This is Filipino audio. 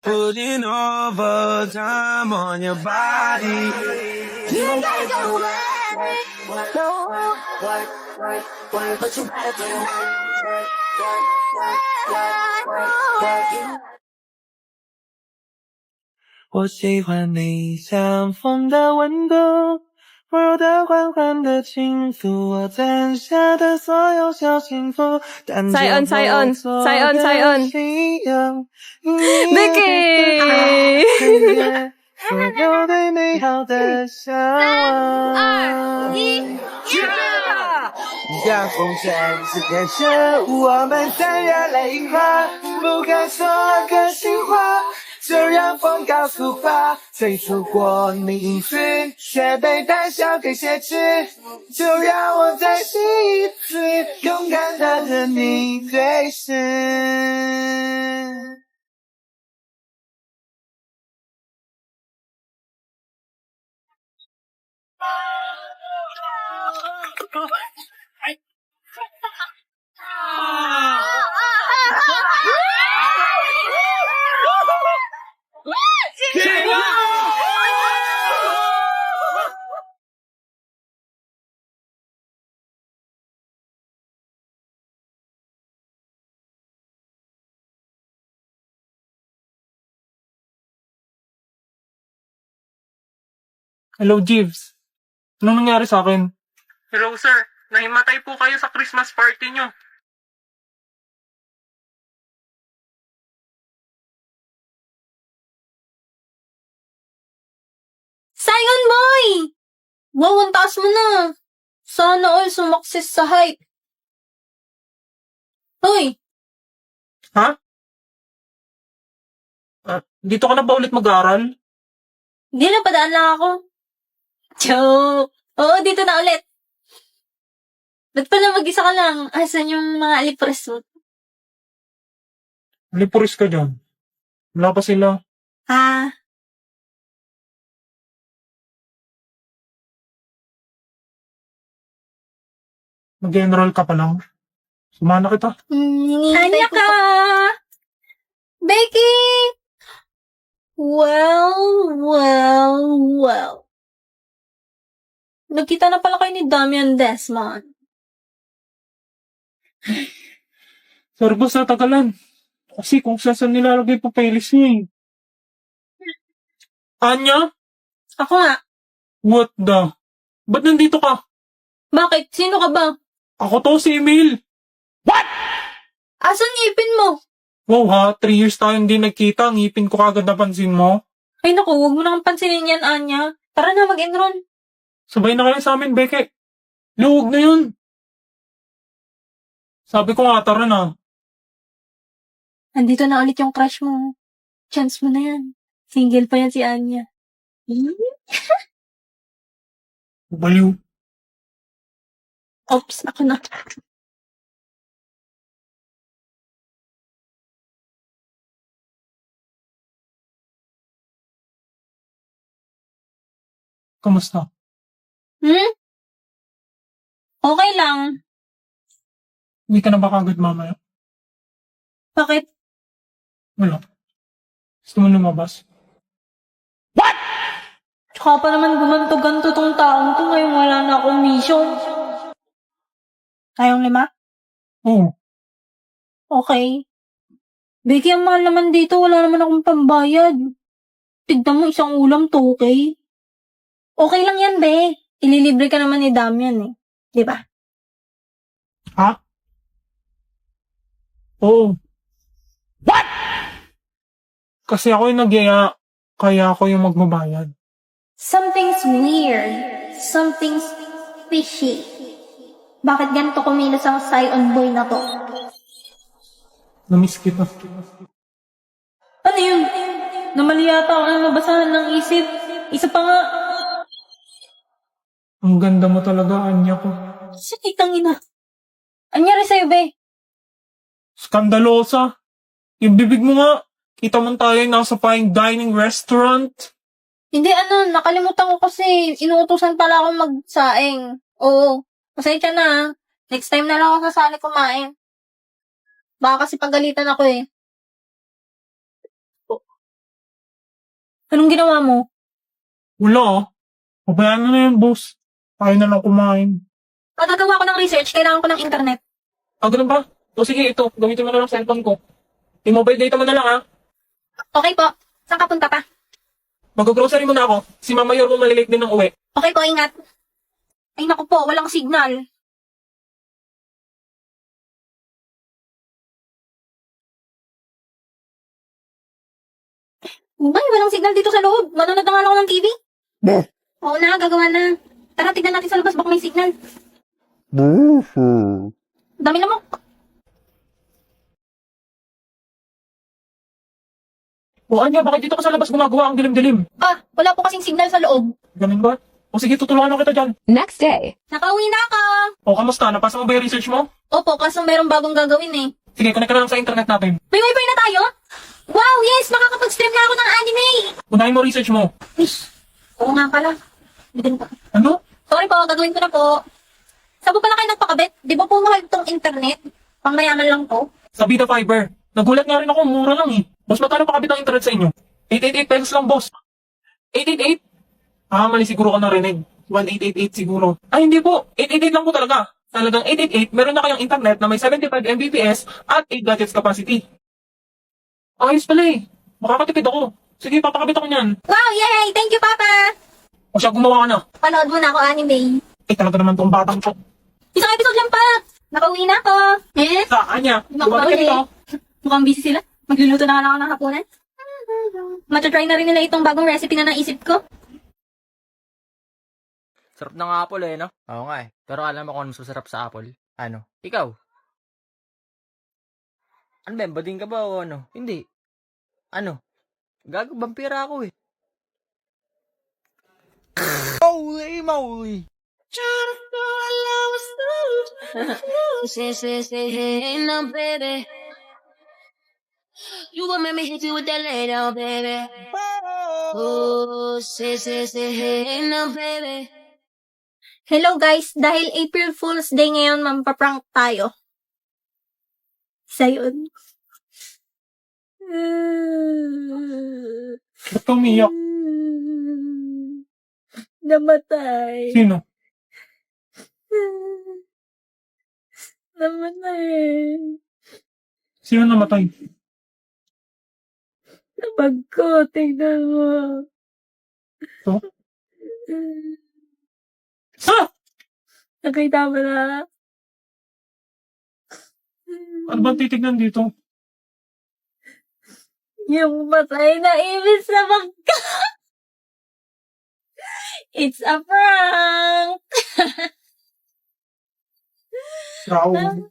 Putting overtime on your body. You ain't gotta go away. No, but you gotta do it. 我喜欢你像风的温度，温柔的缓缓的倾诉我攒下的所有小幸福，但就我做的信仰，Vicky，所有最美好的向往。3、2、1，像风筝是天生，我们三人泪花，不敢说个心话。就让风告诉吧，最初过名字，却被胆小给挟持。就让我再试一次，勇敢的和你对视。Hello, Jeeves. Anong nangyari sa akin? Hello, sir. Nahimatay po kayo sa Christmas party nyo. Saigon boy! Wow, ang taas mo na. Sana all sumakses sa hype. Hoy! Ha? Dito ka na ba ulit mag-aaral? Hindi na, padaan lang ako. Joke! Oo, dito na ulit. Ba't pala mag-isa ka lang? Asan yung mga alipres mo? Lipuris ka dyan. Wala pa sila. Ah, Mag-enroll ka pa lang. Sumana kita. Anya ka! Becky! Well. Nagkita na pala kayo ni Damian Desmond. Sorry boss, natagalan. Kasi kung saan nilalagay pa playlist niya eh. Anya? Ako nga. What the? Ba't nandito ka? Bakit? Sino ka ba? Ako to, si Emil. Asan ngipin mo? Wow ha, 3 years tayo hindi nagkita. Ngipin ko kagad napansin mo. Ay naku, huwag mo nang pansinin yan, Anya. Tara na, mag-enroll. Sabay na kayo sa amin, Beke. Luwag na yun. Sabi ko nga, tara na. Andito na ulit yung crush mo. Chance mo na yan. Single pa yan si Anya. Baliw. Oops, ako na. Kamusta? Okay lang. Hindi ka na ba kagad mamaya? Bakit? Wala. Gusto mo lumabas? Tsaka pa naman gumanto-ganto tong taong to ngayon wala na akong mission. Kayong 5? Oo. Okay. Becky, ang mahal naman dito. Wala naman akong pambayad. Tignan mo, isang ulam, 2K. Okay lang yan, be. Ililibre ka naman ni Damian eh. Di ba? Ha? Oo. What? Kasi ako yung nagyaya, kaya ako yung magbabayad. Something's weird. Something's fishy. Bakit ganito kumilos ang Saigon boy na to? Namiss kita. Ano yun? Namali yata ako ng nabasahan ng isip. Isa pa nga. Ang ganda mo talaga, Anya ko. Sakitang ina. Anyari sa'yo, be? Skandalosa. Yung bibig mo nga. Kita mo tayo nasa fine dining restaurant. Hindi, nakalimutan ko kasi inuutusan pala akong magsaing. Oo. Pasensya na. Next time na lang ako sasali kumain. Baka kasi pagalitan ako eh. Anong ginawa mo? Wala ah. Pabayaan mo na yan, boss. Tayo na lang kumain. Pagagawa ko ng research, kailangan ko ng internet. Ah, ganun ba? O sige, ito. Gamitin mo na lang cellphone ko. I-mobile data mo na lang ah. Okay po. Saan ka punta pa? Mag-grocery muna ako. Si Mama Yor mo malilate din ng uwi. Okay po, ingat. Ay naku po, walang signal. Ay, walang signal dito sa loob. Manonood na nga lang ako ng TV. Oo na, gagawa na. Tara, tignan natin sa labas, baka may signal. Dami na mo. O Anya, bakit dito ka sa labas gumagawa ang dilim-dilim? Ah, wala po kasing signal sa loob. Ganun ba? O sige, tutulungan na kita dyan. Next day. Nakauwi na ako. O kamusta? Napasa mo ba yung research mo? Opo, kaso merong bagong gagawin eh. Sige, connect ka na lang sa internet natin. May wifi na tayo? Wow, yes! Makakapag-stream na ako ng anime! Unahin mo research mo. Ish, oo nga pala. Bigyan pa. Ano? Sorry po, gagawin ko na po. Saan po pala kayo nagpakabit? Di ba po mahal itong internet? Pangmayaman lang to. Sa Vita Fiber. Nagulat nga rin ako, mura lang eh. Boss, magkano pakabit ang internet sa inyo? 888 pesos lang, boss. 888? Ah, mali siguro ka narinig. 1888 siguro. Ay, hindi po. 888 lang po talaga. Talagang 888, meron na kayong internet na may 75 Mbps at 8 gadgets capacity. Ayos pala eh. Makakatipid ako. Sige, papakabit ako niyan. Wow, yay! Thank you, Papa! O siya, gumawa ka na. Panood mo na ako anime. Eh, talaga naman tong batang to. Isang episode lang pa! Nakauwi na ako. Eh? Sa Anya, Naku, bumalik ka eh. dito. Mukhang busy sila. Magluluto na lang ako ng hapunan. Matatry na rin nila itong bagong recipe na naisip ko. Sarap ng apple eh, no? Oo nga eh. Pero alam mo kung ano mas masarap sa apple? Ano? Ikaw? Ano ba, bading ka ba o ano? Hindi. Ano? Gago, vampira ako eh. Holy moly! Hey, no, baby. You gon' make me hit you with that lay down, baby. Oh, hey, no, baby. Hello guys, dahil April Fool's Day ngayon, mampaprank tayo. Isa yun. Ba't ka umiyak? Namatay. Sino? Namatay. Sino namatay? Nabag ko, tignan mo. Ito? Ah! Nakita mo na. Ano ba titignan dito? Yung patay na ibis na magka. It's a prank. Raul.